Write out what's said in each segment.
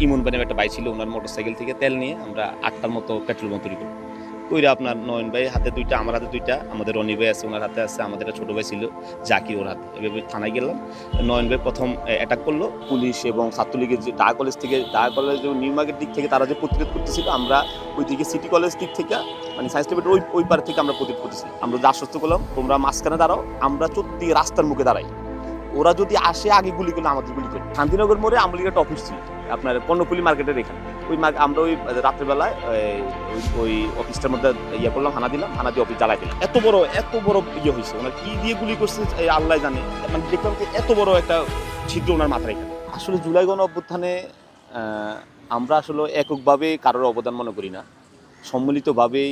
ইমন ভাই নামে একটা ভাই ছিল, ওনার মোটরসাইকেল থেকে তেল নিয়ে আমরা 8টার মতো পেট্রোল বোমা তৈরি করি। কইরা আপনার নয়ন ভাই হাতে 2টা, আমার হাতে 2টা, আমাদের রনি ভাই আছে, ওনার হাতে আছে, আমাদের একটা ছোট ভাই ছিল জাকির, ওর হাতে। এভাবে থানায় গেলাম। নয়ন ভাই প্রথম অ্যাটাক করলো। পুলিশ এবং ছাত্রলীগের যে ঢাকা কলেজ থেকে, ঢাকা কলেজ নিউ মার্কেট দিক থেকে তারা যে প্রতিরোধ করতেছিল, আমরা ওইদিকে সিটি কলেজ দিক থেকে মানে সায়েন্স ল্যাবের ওই পার থেকে আমরা প্রতিরোধ করতেছিলাম। আমরা যে আশ্বস্ত করলাম তোমরা মাঝখানে দাঁড়াও, আমরা চতুর্দিকে রাস্তার মুখে দাঁড়াই, ওরা যদি আসে আগে গুলি করলে আমাদের গুলি করবে। শান্তিনগর মোড়ে আমলির একটা অফিস ছিল, আপনার কর্ণফুলি মার্কেটের এখানে। আমরা ওই রাত্রেবেলায় ওই অফিসটার মধ্যে ইয়ে করলাম, হানা দিলাম, হানা দিয়ে অফিস জ্বালাই দিলাম। এত বড় ইয়ে হয়েছে, ওনার কি দিয়ে গুলি করছে আল্লাহ জানে। মানে দেখলাম যে এত বড় একটা ছিদ্র ওনার মাথায় এখানে। আসলে জুলাই গণ অভ্যুত্থানে আমরা আসলে এককভাবে কারোর অবদান মনে করি না, সম্মিলিতভাবেই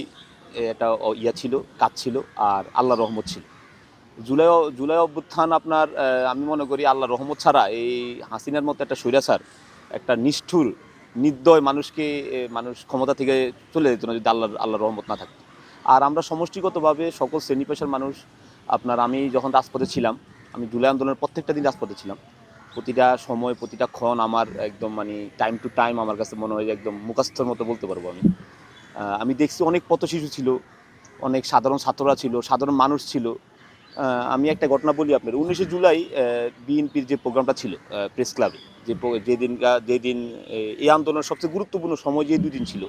একটা ইয়া ছিল, কাজ ছিল, আর আল্লাহর রহমত ছিল। জুলাই অভ্যুত্থান আপনার আমি মনে করি আল্লাহর রহমত ছাড়া এই হাসিনার মতো একটা স্বৈরাচার, একটা নিষ্ঠুর নির্দয় মানুষকে মানুষ ক্ষমতা থেকে চলে যেত না যদি আল্লাহর রহমত না থাকতো। আর আমরা সমষ্টিগতভাবে সকল শ্রেণী পেশার মানুষ, আপনার আমি যখন রাজপথে ছিলাম, আমি জুলাই আন্দোলনের প্রত্যেকটা দিন রাজপথে ছিলাম। প্রতিটা সময় প্রতিটা ক্ষণ আমার একদম মানে টাইম টু টাইম আমার কাছে মনে হয় যে একদম মুখস্থর মতো বলতে পারবো আমি। আমি দেখছি অনেক পথ শিশু ছিল, অনেক সাধারণ ছাত্ররা ছিল, সাধারণ মানুষ ছিল। আমি একটা ঘটনা বলি আপনার। 19শে জুলাই বিএনপির যে প্রোগ্রামটা ছিল প্রেস ক্লাবে, যেদিন এই আন্দোলনের সবচেয়ে গুরুত্বপূর্ণ সময় যে 2 দিন ছিল,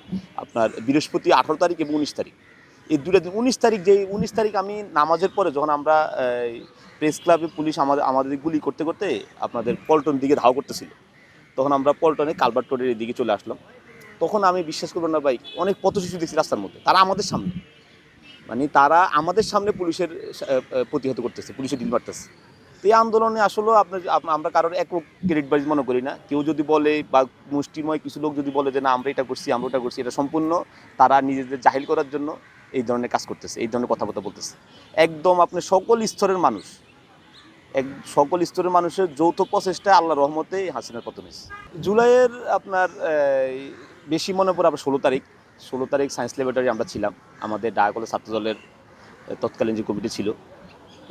আপনার বৃহস্পতি 18 তারিখ এবং 19 তারিখ। এই 2টা দিন, 19 তারিখ আমি নামাজের পরে যখন আমরা প্রেস ক্লাবে পুলিশ আমাদের গুলি করতে করতে আপনাদের পল্টন দিকে ধাওয়া করতেছিল, তখন আমরা পল্টনে কালভার্ট রোডের দিকে চলে আসলাম। তখন আমি বিশ্বাস করবেন না ভাই, অনেক পথশিশু দেখছি রাস্তার মধ্যে, তারা আমাদের সামনে, মানে তারা আমাদের সামনে পুলিশের প্রতিহত করতেছে, পুলিশের ডিল মারতেছে। তো এই আন্দোলনে আসলে আমরা কারোর একক ক্রেডিটবাজি মনে করি না। কেউ যদি বলে বা মুষ্টিময় কিছু লোক যদি বলে যে না আমরা এটা করছি, আমরা ওটা করছি, এটা সম্পূর্ণ তারা নিজেদের জাহিল করার জন্য এই ধরনের কাজ করতেছে, এই ধরনের কথাবার্তা বলতেছে। একদম আপনি সকল স্তরের মানুষের যৌথ প্রচেষ্টায় আল্লাহর রহমতে হাসিনার পতন হয়েছে। জুলাইয়ের আপনার বেশি মনে পড়ে আবার 16 তারিখ সায়েন্স ল্যাবরেটরি আমরা ছিলাম। আমাদের ঢাকা কলেজ ছাত্রদলের তৎকালীন যে কমিটি ছিল,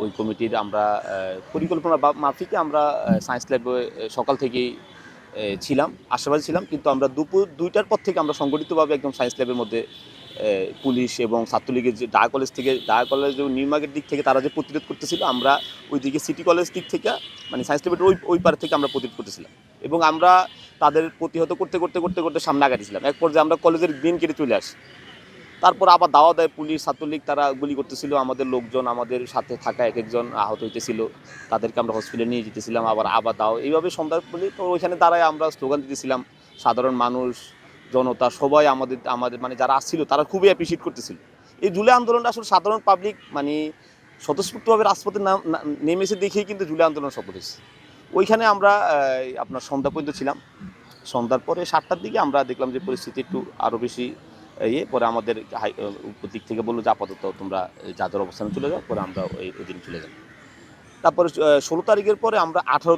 ওই কমিটির আমরা পরিকল্পনা মাফিকে আমরা সায়েন্স ল্যাবে সকাল থেকেই ছিলাম, আশাবাদী ছিলাম। কিন্তু আমরা দুপুর 2টার পর থেকে আমরা সংগঠিতভাবে একদম সায়েন্স ল্যাবের মধ্যে পুলিশ এবং ছাত্রলীগের যে ঢাকা কলেজ নিউ মার্কেট দিক থেকে তারা যে প্রতিরোধ করতেছিল, আমরা ওইদিকে সিটি কলেজ দিক থেকে মানে সায়েন্স ল্যাবের ওই পার থেকে আমরা প্রতিরোধ করতেছিলাম। এবং আমরা তাদের প্রতিহত করতে করতে করতে করতে সামনে আগাইছিলাম। এক পর্যায়ে আমরা কলেজের গ্রিন কেটে চলে আসি। তারপর আবার দাওয়া দেয় পুলিশ, ছাত্রলীগ, তারা গুলি করতেছিল। আমাদের লোকজন, আমাদের সাথে থাকা একজন আহত হইতেছিল, তাদেরকে আমরা হসপিটালে নিয়ে যেতেছিলাম। আবার দাও, এইভাবে সন্ধ্যা বলি। তো ওইখানে দাঁড়ায় আমরা স্লোগান দিতেছিলাম। সাধারণ মানুষ, জনতা সবাই আমাদের মানে যারা আসছিল তারা খুবই অ্যাপ্রিসিয়েট করতেছিল। এই জুলাই আন্দোলনটা আসলে সাধারণ পাবলিক মানে স্বতঃস্ফূর্তভাবে রাজপথে নেমেছে দেখেই কিন্তু জুলাই আন্দোলন সফল হয়েছে। ওইখানে আমরা আপনার সন্ধ্যা পর্যন্ত ছিলাম। সন্ধ্যার পরে 7টার দিকে আমরা দেখলাম যে পরিস্থিতি একটু আরও বেশি পরে আমাদের দিক থেকে বললো যে আপাতত তোমরা যাদের অবস্থানে চলে যাও, পরে আমরা ওই দিন চলে যাই। তারপরে 16 তারিখের পরে আমরা 18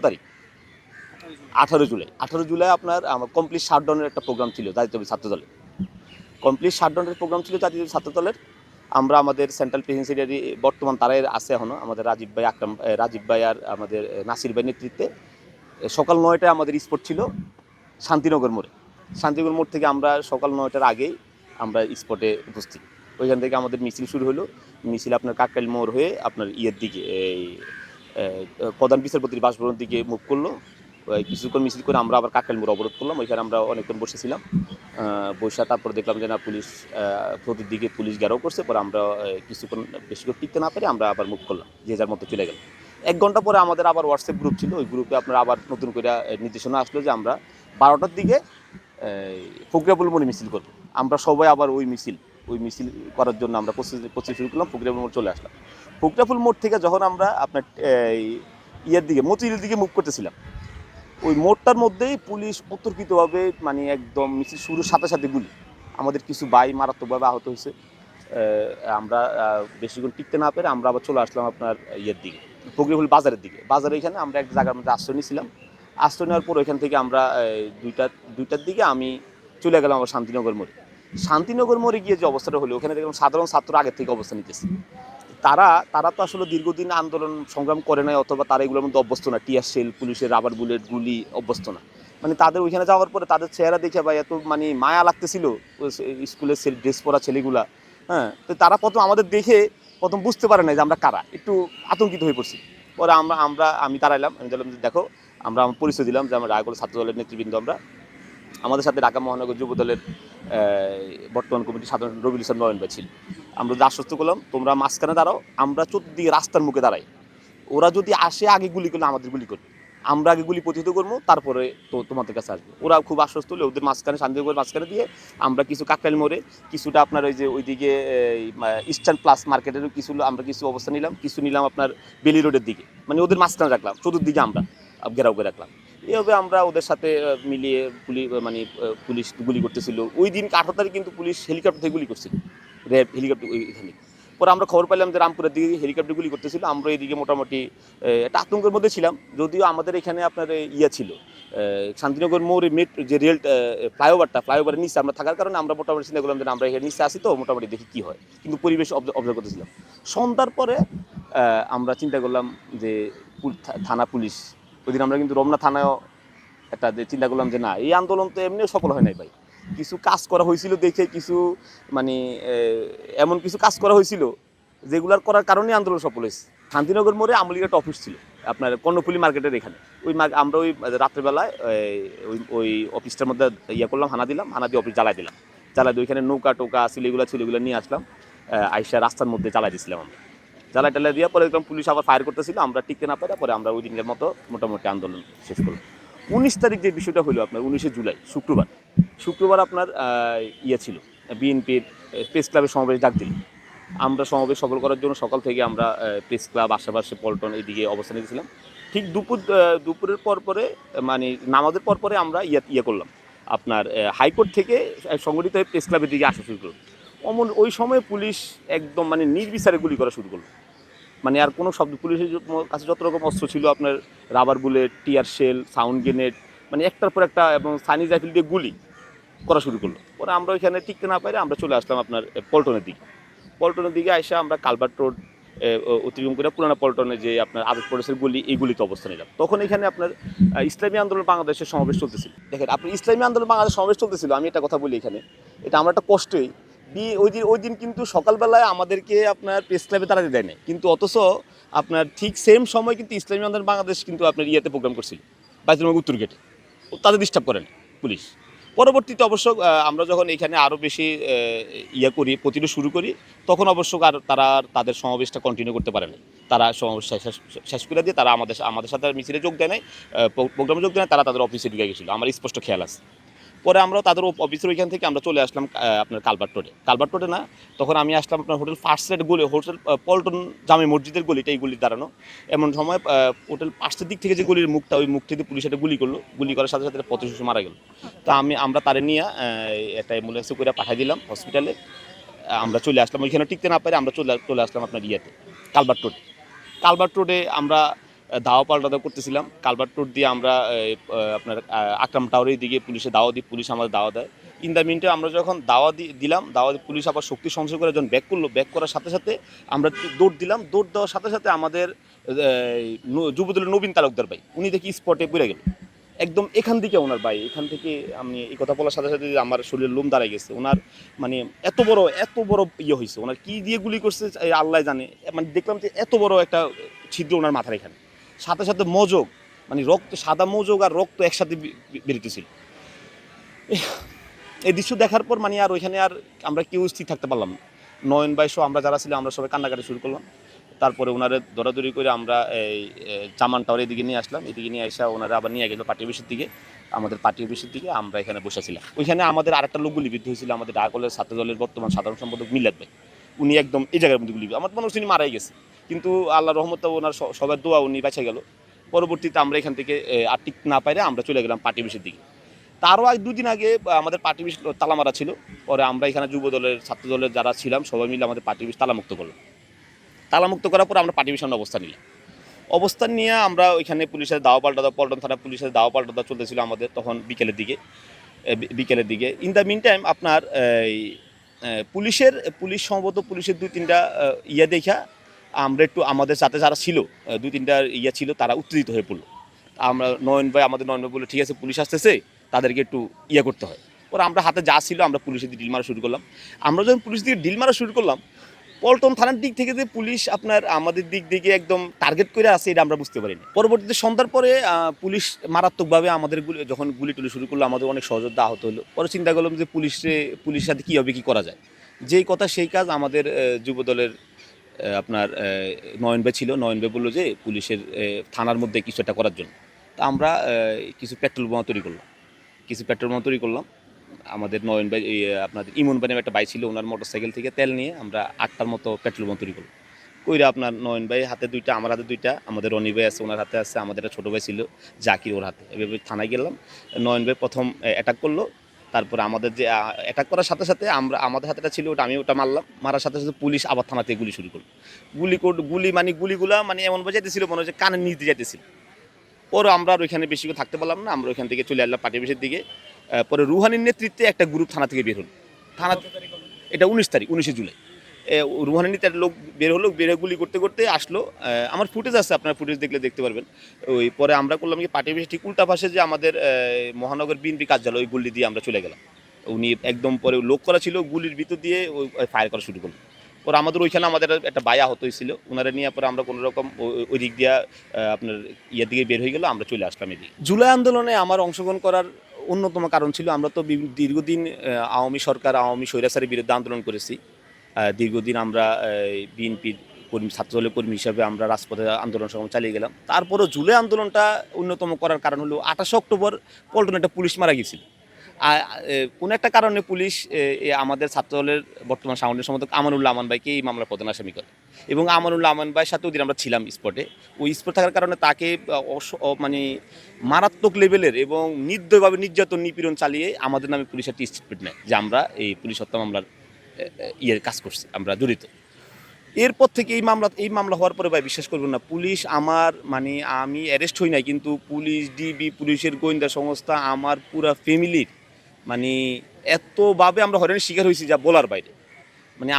জুলাই আপনার আমার কমপ্লিট শাটডাউনের একটা প্রোগ্রাম ছিল জাতীয় ছাত্রদলের। ছাত্রদলের আমরা আমাদের সেন্ট্রাল প্রেসিডেন্সিয়ারি বর্তমান তারাই আছে এখনও, আমাদের রাজীব ভাই আর আমাদের নাসির ভাই নেতৃত্বে সকাল 9টায় আমাদের স্পট ছিল শান্তিনগর মোড় থেকে আমরা সকাল 9টার আগেই আমরা স্পটে উপস্থিত। ওইখান থেকে আমাদের মিছিল শুরু হলো। মিছিল আপনার কাকরাইল মোড় হয়ে আপনার ইয়ের দিকে এই প্রধান বিচারপতির বাসভবনের দিকে মুভ করলো। কিছুক্ষণ মিছিল করে আমরা আবার কাকরাইল মোড় অবরোধ করলাম। ওইখানে আমরা অনেকক্ষণ বসেছিলাম। বসে তারপর দেখলাম যে না পুলিশ প্রতিদিকে পুলিশ ঘেরাও করছে। পরে আমরা কিছুক্ষণ বেশিক্ষণ টিকতে না পেরে আমরা আবার মুভ করলাম, যে যার মতো চলে গেল। 1 ঘন্টা পরে আমাদের আবার হোয়াটসঅ্যাপ গ্রুপ ছিল, ওই গ্রুপে আপনার আবার নতুন করে নির্দেশনা আসলো যে আমরা 12টার দিকে ফকরিয়াপুল মোড়ে মিছিল করব। আমরা সবাই আবার ওই মিছিল করার জন্য আমরা প্রস্তুতি শুরু করলাম। ফকরিয়াপুল মোড় চলে আসলাম। ফকরিয়াপুল মোড় থেকে যখন আমরা আপনার ইয়ের দিকে মতিঝিলের দিকে মুভ করতেছিলাম, ওই মোড়টার মধ্যেই পুলিশ অতর্কিতভাবে মানে একদম মিছিল শুরুর সাথে সাথে গুলি। আমাদের কিছু ভাই মারাত্মকভাবে আহত হয়েছে। আমরা বেশিক্ষণ টিকতে না পেরে আমরা আবার চলে আসলাম আপনার ইয়ের দিকে, ফকরিয়াপুল বাজারের দিকে। বাজারে এখানে আমরা এক জায়গার মধ্যে আশ্রয় নিয়েছিলাম। আশ্রয় নেওয়ার পর ওইখান থেকে আমরা 2টার দিকে আমি চলে গেলাম আবার শান্তিনগর মোড়ে গিয়ে যে অবস্থাটা হলো, ওখানে দেখলাম সাধারণ ছাত্র আগের থেকে অবস্থান নিতেছে। তারা তো আসলে দীর্ঘদিন আন্দোলন সংগ্রাম করে নাই, অথবা তারা এগুলোর মধ্যে অভ্যস্ত না। টিয়ার শেল, পুলিশের রাবার বুলেট, গুলি অভ্যস্ত না। মানে তাদের ওইখানে যাওয়ার পরে তাদের চেহারা দেখে ভাই এত মানে মায়া লাগতেছিল স্কুলের ড্রেস পরা ছেলেগুলা। হ্যাঁ, তো তারা প্রথম আমাদের দেখে প্রথম বুঝতে পারে না যে আমরা কারা, একটু আতঙ্কিত হয়ে পড়ছি। পরে আমি দাঁড়াইলাম, আমি বললাম যে দেখো, আমরা আমার পরিচয় দিলাম যে আমরা রায়গড় ছাত্র দলের নেতৃবৃন্দ। আমাদের সাথে ঢাকা মহানগর যুব দলের বর্তমান কমিটির সাধারণ রবিউল ইসলাম নয়ন ভাই ছিল। আমরা যদি আশ্বস্ত করলাম তোমরা মাঝখানে দাঁড়াও, আমরা চতুর্দিকে রাস্তার মুখে দাঁড়াই, ওরা যদি আসে আগে গুলি করলে আমাদের গুলি করবে, আমরা আগে গুলি প্রতিহত করবো, তারপরে তো তোমাদের কাছে আসবে। ওরা খুব আশ্বস্ত হলে ওদের মাঝখানে শান্তিনগরের মাঝখানে দিয়ে আমরা কিছু কাকরাইল মোড়ে, কিছুটা আপনার ওই যে ওইদিকে ইস্টার্ন প্লাস মার্কেটেরও আমরা কিছু অবস্থা নিলাম, কিছু নিলাম আপনার বেলি রোডের দিকে, মানে ওদের মাঝখানে রাখলাম, চতুর্দিকে আমরা ঘেরাও করে রাখলাম। এইভাবে আমরা ওদের সাথে মিলিয়ে পুলিশ গুলি করতেছিল। ওই দিন 18 তারিখ কিন্তু পুলিশ হেলিকপ্টার থেকে গুলি করছিল, র্যাব হেলিকপ্টার ওইখানে। পরে আমরা খবর পেলাম যে রামপুরের দিকে হেলিকপ্টার গুলি করতেছিল, আমরা এদিকে মোটামুটি একটা আতঙ্কের মধ্যে ছিলাম। যদিও আমাদের এখানে আপনার ছিল শান্তিনগর মোড়ে যে রেল ফ্লাইওভারের নিচে আমরা থাকার কারণে আমরা মোটামুটি চিন্তা করলাম যে আমরা এখানে নিচে আসি, তো মোটামুটি দেখি কী হয়, কিন্তু পরিবেশ অবজার্ভ করতেছিলাম। সন্ধ্যার পরে আমরা চিন্তা করলাম যে থানা পুলিশ, ওই দিন আমরা কিন্তু রমনা থানায়ও একটা চিন্তা করলাম যে না, এই আন্দোলন তো এমনিও সফল হয় নাই ভাই, কিছু কাজ করা হয়েছিল দেখে, কিছু মানে এমন কিছু কাজ করা হয়েছিল যেগুলার করার কারণে আন্দোলন সফল হয়েছে। শান্তিনগর মোড়ে আওয়ামী লীগের একটা অফিস ছিল আপনার কর্ণফুলি মার্কেটের এখানে, আমরা ওই রাত্রেবেলায় ওই অফিসটার মধ্যে করলাম, হানা দিয়ে অফিস জ্বালাই দিলাম, ওইখানে নৌকা টোকা ছিল, এগুলো নিয়ে আসলাম, আইসা রাস্তার মধ্যে জ্বালাই দিয়েছিলাম আমরা। জ্বালাই টালাই দিয়ে পরে দেখলাম পুলিশ আবার ফায়ার করতেছিল, আমরা টিকতে না পারে পরে আমরা ওই দিনের মতো মোটামুটি আন্দোলন শেষ করলাম। 19 তারিখ যে বিষয়টা হলো আপনার 19শে জুলাই শুক্রবার আপনার ছিল বিএনপির প্রেস ক্লাবের সমাবেশ ডাক দিল। আমরা সমাবেশ সফল করার জন্য সকাল থেকে আমরা প্রেস ক্লাব, আশেপাশে পল্টন এইদিকে অবস্থান নিয়েছিলাম। ঠিক দুপুরের পরে মানে নামাজের পরে আমরা করলাম আপনার হাইকোর্ট থেকে সংগঠিত হয়ে প্রেস ক্লাবের দিকে আসা শুরু করলো। ওই সময় পুলিশ একদম মানে নির্বিচারে গুলি করা শুরু করলো। মানে আর কোনো শব্দ, পুলিশের কাছে যত রকম অস্ত্র ছিল আপনার rubber bullet, tear shell, sound grenade, মানে একটার পর একটা, এবং সাইনিজ রাইফেল দিয়ে গুলি করা শুরু করলো। পরে আমরা ওইখানে টিকতে না পারে আমরা চলে আসলাম আপনার পল্টনের দিকে এসে আমরা কালভার্ট রোড অতিক্রম করে পুরানা পল্টনে যে আপনার আবেদ প্রদেশের গুলি, এই গুলিতে অবস্থান নিলাম। তখন এখানে আপনার ইসলামী আন্দোলন বাংলাদেশের সমাবেশ চলতেছিল। দেখেন আপনার ইসলামী আন্দোলন বাংলাদেশ সমাবেশ চলতেছিল, আমি একটা কথা বলি এখানে, এটা আমার একটা কষ্টই। ওই দিন কিন্তু সকালবেলায় আমাদেরকে আপনার প্রেস ক্লাবে দাঁড়াতে দেয় নাই, কিন্তু অথচ আপনার ঠিক সেম সময় কিন্তু ইসলামী আন্দোলন বাংলাদেশ কিন্তু আপনার প্রোগ্রাম করছিল বাইতুল মুকাররমের উত্তর গেটে, তাদের ডিস্টার্ব করেন পুলিশ। পরবর্তীতে অবশ্য আমরা যখন এখানে আরও বেশি প্রতিরোধ শুরু করি, তখন অবশ্য তারা তাদের সমাবেশটা কন্টিনিউ করতে পারে না, তারা সমাবেশ শেষ করে দিয়ে তারা আমাদের সাথে মিছিলে যোগ দেয় নাই, প্রোগ্রামে যোগ দেয় নাই, তারা তাদের অফিসে ঢুকে গেছিলো, আমার স্পষ্ট খেয়াল আছে। পরে আমরা তাদের অফিসের ওইখান থেকে আমরা চলে আসলাম আপনার কালভার্ট রোডে না, তখন আমি আসলাম আপনার hotel first side hotel Paltan জামে মসজিদের গলিটা, এই গলির দাঁড়ানো। এমন সময় হোটেল ফার্স্টের দিক থেকে যে গলির মুখটা, ওই মুখ থেকে পুলিশ একটা গুলি করার সাথে সাথে পথ শিশু মারা গেল। তা আমরা তারে নিয়ে একটা অ্যাম্বুলেন্সে করে পাঠিয়ে দিলাম হসপিটালে। আমরা চলে আসলাম, ওইখানে টিকতে না পারে আমরা চলে আসলাম আপনার কালভার্ট রোডে আমরা দাওয়া পাল্টা করতেছিলাম। কালভার্ট রোড দিয়ে আমরা আপনার আকরাম টাওয়ারের দিকে পুলিশে দাওয়া দিই, পুলিশ আমাদের দাওয়া দেয়। ইন দ্য মিনটে আমরা যখন দাওয়া দিলাম, পুলিশ আবার শক্তি সঞ্চয় করে যখন ব্যাক করার সাথে সাথে আমরা দৌড় দেওয়ার সাথে সাথে আমাদের যুবদলের নবীন তালুকদার ভাই, উনি দেখি স্পটে পড়ে গেল একদম এখান থেকে। ওনার ভাই এখান থেকে, আমি এই কথা বলার সাথে সাথে আমার শরীরের লোম দাঁড়ায় গেছে। ওনার মানে এত বড় হয়েছে, ওনার কি দিয়ে গুলি করছে আল্লাহ জানে। মানে দেখলাম যে এত বড় একটা ছিদ্র ওনার মাথার এখানে, সাথে সাথে মজক, মানে রক্ত, সাদা মজক আর রক্ত একসাথে বেরোতেছিল। এই দৃশ্য দেখার পর মানে আর ওইখানে আর আমরা কেউ স্থির থাকতে পারলাম না। নয়ন ভাই সহ আমরা যারা ছিলাম আমরা সবাই কান্নাকাটি শুরু করলাম। তারপরে ওনারে দৌড়াদৌড়ি করে আমরা এই চামান টাওয়ার এদিকে নিয়ে আসলাম, এদিকে নিয়ে আসা ওনারা আবার নিয়ে গেল পার্টি অফিসের দিকে, আমাদের পার্টি অফিসের দিকে। আমরা এখানে বসেছিলাম, ওইখানে আমাদের আরেকটা লোক গুলিবিদ্ধ হয়েছিল, আমাদের ঢাকা কলেজের ছাত্র দলের বর্তমান সাধারণ সম্পাদক মিলাদ ভাই। উনি একদম এই জায়গার মধ্যে গুলিবিদ্ধ, আমার মনে হচ্ছে উনি মারাই গেছে, কিন্তু আল্লাহ রহমতে ওনার সবার দোয়া উনি বেঁচে গেল। পরবর্তীতে আমরা এখান থেকে আর টিক না পাইলে আমরা চলে গেলাম পার্টি অফিসের দিকে। তারও দুদিন আগে আমাদের পার্টি অফিস তালা মারা ছিল, পরে আমরা এখানে যুব দলের ছাত্র দলের যারা ছিলাম সবাই মিলে আমাদের পার্টি অফিস তালামুক্ত করলাম। তালামুক্ত করার পর আমরা পার্টি অফিসের অবস্থান নিয়ে আমরা ওইখানে পুলিশের দাওয়া পাল্টা পল্টন থানা পুলিশের দাওয়া পাল্টা চলতেছিল আমাদের তখন বিকেলের দিকে। ইন দ্য মিন টাইম আপনার পুলিশ সম্ভবত পুলিশের 2-3টা দেখা আমরা একটু আমাদের সাথে যারা ছিল 2-3টা ছিল, তারা উত্তেজিত হয়ে পড়লো। আমরা আমাদের নয়ন ভাই বলে ঠিক আছে পুলিশ আসতেছে, তাদেরকে একটু ইয়ে করতে হয়। ওরা আমরা হাতে যা ছিল আমরা পুলিশের দিয়ে ডিল মারা শুরু করলাম। আমরা যখন পুলিশ দিয়ে ডিল মারা শুরু করলাম, পল্টন থানার দিক থেকে যে পুলিশ আপনার আমাদের দিক থেকে একদম টার্গেট করে আছে এটা আমরা বুঝতে পারিনি। পরবর্তীতে সন্ধ্যার পরে পুলিশ মারাত্মকভাবে আমাদের যখন গুলি টুলি শুরু করলো, আমাদের অনেক সহযোদ্ধা আহত হলো। পরে চিন্তা করলাম যে পুলিশের সাথে কীভাবে কী করা যায়। যেই কথা সেই কাজ। আমাদের যুব দলের আপনার নয়ন ভাই ছিল। নয়ন ভাই বললো যে পুলিশের থানার মধ্যে কিছু একটা করার জন্য। তা আমরা কিছু পেট্রোল বোমা তৈরি করলাম। আমাদের নয়ন ভাই আপনাদের ইমন ভাই নামে একটা ভাই ছিল, ওনার মোটরসাইকেল থেকে তেল নিয়ে আমরা 8টার মতো পেট্রোল বোমা তৈরি করলাম। কইরা আপনার নয়ন ভাই হাতে 2টা, আমার হাতে 2টা, আমাদের রনি ভাই আছে ওনার হাতে আছে, আমাদের একটা ছোটো ভাই ছিল জাকির ওর হাতে। এভাবে থানায় গেলাম। নয়ন ভাই প্রথম অ্যাটাক করলো। তারপরে আমাদের যে অ্যাটাক করার সাথে সাথে আমাদের হাতেটা ছিল ওটা, আমি ওটা মারলাম। মারার সাথে সাথে পুলিশ আবার থানা থেকে গুলি শুরু করলো। গুলিগুলা এমন বাজাইতেছিল মনে হচ্ছে কানের নিচ দিয়ে যাইতেছিল। পরে আমরা আর ওইখানে বেশি থাকতে পারলাম না, আমরা ওইখান থেকে চলে আসলাম পার্টি অফিসের দিকে। পরে রুহানির নেতৃত্বে একটা গ্রুপ থানা থেকে বের হলো। থানা এটা 19 জুলাই। রুহানির নেতৃত্বে একটা লোক বের হলো, বের হয়ে গুলি করতে করতে আসলো। আমার ফুটেজ আছে, আপনার ফুটেজ দেখলে দেখতে পারবেন। ওই পরে আমরা করলাম কি পার্টি অফিসের ঠিক উল্টা পাশে যে আমাদের মহানগর বিএনপি কার্যালয়, ওই গুলি দিয়ে আমরা চলে গেলাম। উনি একদম পরে লোক করা ছিল, গুলির ভিতর দিয়ে ওই ফায়ার করা শুরু করলো। পরে আমাদের ওইখানে আমাদের একটা বায়া আহত হয়েছিল, ওনারা নিয়ে পরে আমরা কোনো রকম ওই দিক দিয়ে আপনার ইয়ের দিকে বের হয়ে গেল, আমরা চলে আসলাম এদিকে। জুলাই আন্দোলনে আমার অংশগ্রহণ করার অন্যতম কারণ ছিল, আমরা তো দীর্ঘদিন আওয়ামী সরকার, আওয়ামী স্বৈরাচারের বিরুদ্ধে আন্দোলন করেছি। দীর্ঘদিন আমরা বিএনপির ছাত্রদলের কর্মী হিসাবে আমরা রাজপথে আন্দোলন সংগ্রাম চালিয়ে গেলাম। তারপরেও জুলাই আন্দোলনটা অন্যতম করার কারণ হলো 28 অক্টোবর পল্টনে একটা পুলিশ মারা গিয়েছিল। কোনো একটা কারণে পুলিশ আমাদের ছাত্রদলের বর্তমান সাংগঠনিক সম্পাদক আমানুল্লাহ আমান ভাইকে এই মামলার প্রধান আসামি করে, এবং আমানুল্লাহ আমান ভাইয়ের সাথে ওদিন আমরা ছিলাম স্পটে। ওই স্পট থাকার কারণে তাকে মারাত্মক লেভেলের এবং নির্দয়ভাবে নির্যাতন নিপীড়ন চালিয়ে আমাদের নামে পুলিশ একটা স্টেটমেন্ট নেয় যে আমরা এই পুলিশ হত্যা মামলার কাজ করছি, আমরা জড়িত। এরপর থেকে এই মামলা হওয়ার পরে ভাই বিশ্বাস করবেন না, পুলিশ আমি অ্যারেস্ট হই নাই, কিন্তু পুলিশ, ডিবি, পুলিশের গোয়েন্দা সংস্থা আমার পুরা ফ্যামিলির এতভাবে আমরা হয়রানির শিকার হয়েছি যা বলার বাইরে।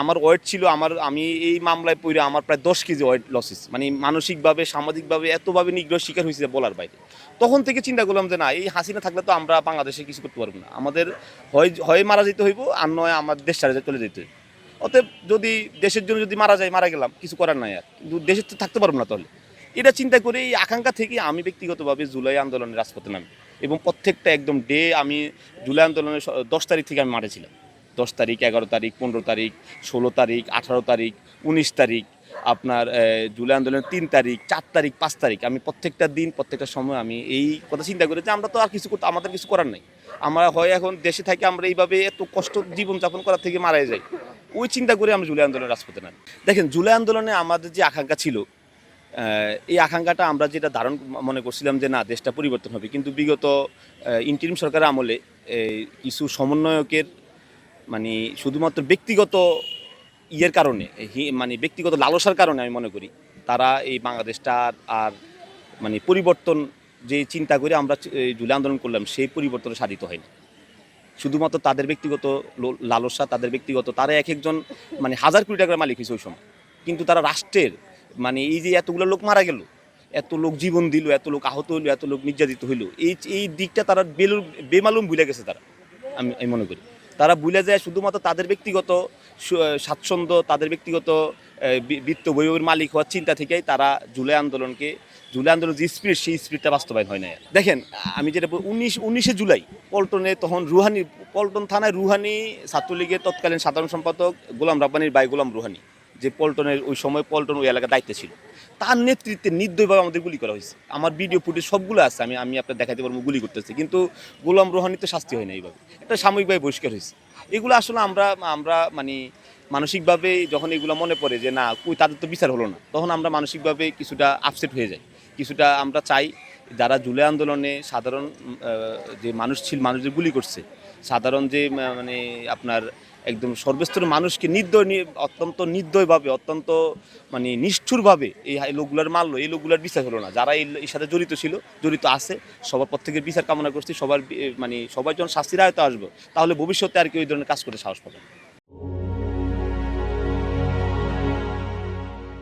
আমার ওয়েট ছিল, আমি এই মামলায় পড়ে আমার প্রায় 10 কেজি ওয়েট লসেস, মানসিকভাবে, সামাজিকভাবে এতভাবে নিগ্রহ শিকার হয়েছে যা বলার বাইরে। তখন থেকে চিন্তা করলাম যে না, এই হাসিনা থাকলে তো আমরা বাংলাদেশে কিছু করতে পারবো না, আমাদের হয় মারা যেতে হইব, আর নয় আমার দেশ ছাড়া চলে যেতে হইব। অতএব যদি দেশের জন্য যদি মারা গেলাম, কিছু করার নাই, আর কিন্তু দেশে তো থাকতে পারবো না। তাহলে এটা চিন্তা করে এই আকাঙ্ক্ষা থেকে আমি ব্যক্তিগতভাবে জুলাই আন্দোলনের রাজপথে নামি, এবং প্রত্যেকটা একদম আমি জুলাই আন্দোলনের 10 তারিখ থেকে আমি মাঠে ছিলাম। 10 তারিখ, 11 তারিখ, 15 তারিখ, 16 তারিখ, 18 তারিখ, 19 তারিখ, আপনার জুলাই আন্দোলনের 3 তারিখ, 4 তারিখ, 5 তারিখ, আমি প্রত্যেকটা দিন, প্রত্যেকটা সময় আমি এই কথা চিন্তা করি যে আমরা তো আর আমাদের কিছু করার নেই। আমরা হয় এখন দেশে থাকি, আমরা এইভাবে এত কষ্ট জীবনযাপন করার থেকে মারা যাই, ওই চিন্তা করে আমরা জুলাই আন্দোলনের রাজপথে নামি। দেখেন, জুলাই আন্দোলনে আমাদের যে আকাঙ্ক্ষা ছিল, এই আকাঙ্ক্ষাটা আমরা যেটা ধারণ মনে করছিলাম যে না, দেশটা পরিবর্তন হবে, কিন্তু বিগত ইন্টারিম সরকারের আমলে কিছু সমন্বয়কের শুধুমাত্র ব্যক্তিগত কারণে, ব্যক্তিগত লালসার কারণে আমি মনে করি তারা এই বাংলাদেশটা আর পরিবর্তন যে চিন্তা করে আমরা জুলাই আন্দোলন করলাম, সেই পরিবর্তন সাধিত হয়নি। শুধুমাত্র তাদের ব্যক্তিগত লালসা, তারা এক একজন হাজার কোটি টাকার মালিক হয়েছে ওই সময়, কিন্তু তারা রাষ্ট্রের এই যে এতগুলো লোক মারা গেল, এত লোক জীবন দিল, এত লোক আহত হইল, এত লোক নির্যাতিত হইল, এই দিকটা তারা বেমালুম ভুলে গেছে। আমি মনে করি তারা ভুলে যায় শুধুমাত্র তাদের ব্যক্তিগত স্বাচ্ছন্দ্য, তাদের ব্যক্তিগত বিত্ত বৈভবের মালিক হওয়ার চিন্তা থেকেই তারা জুলাই আন্দোলন যে স্পিরিট, সেই স্পিরিটটা বাস্তবায়ন হয় না। দেখেন, আমি যেটা 19 জুলাই পল্টনে, তখন পল্টন থানায় রুহানি ছাত্রলীগের তৎকালীন সাধারণ সম্পাদক গোলাম রাব্বানীর ভাই গোলাম রুহানি, যে পল্টনের ওই সময় পল্টন ওই এলাকার দায়িত্বে ছিল, তার নেতৃত্বে নির্দয়ভাবে আমাদের গুলি করা হয়েছে। আমার ভিডিও ফুটেজ সবগুলো আছে, আমি আপনার দেখাতে পারবো গুলি করতেছি, কিন্তু গোলাম রুহানি তো শাস্তি হয় না, এইভাবে একটা সাময়িকভাবে বহিষ্কার হয়েছে। এগুলো আসলে আমরা মানসিকভাবে যখন এগুলো মনে পড়ে যে না, তাদের তো বিচার হলো না, তখন আমরা মানসিকভাবে কিছুটা আপসেট হয়ে যাই। কিছুটা আমরা চাই যারা জুলাই আন্দোলনে সাধারণ যে মানুষদের গুলি করছে, সাধারণ যে আপনার একদম সর্বস্তরের মানুষকে অত্যন্ত নির্দয়ভাবে, অত্যন্ত নিষ্ঠুরভাবে এই লোকগুলোর মারলো, এই লোকগুলোর বিচার হলো না। যারা এর সাথে জড়িত আছে, সবার প্রত্যেকের বিচার কামনা করছি। সবাই যখন শাস্তির আয়ত্তে আসবে, তাহলে ভবিষ্যতে আর কি ওই ধরনের কাজ করতে সাহস পাবে।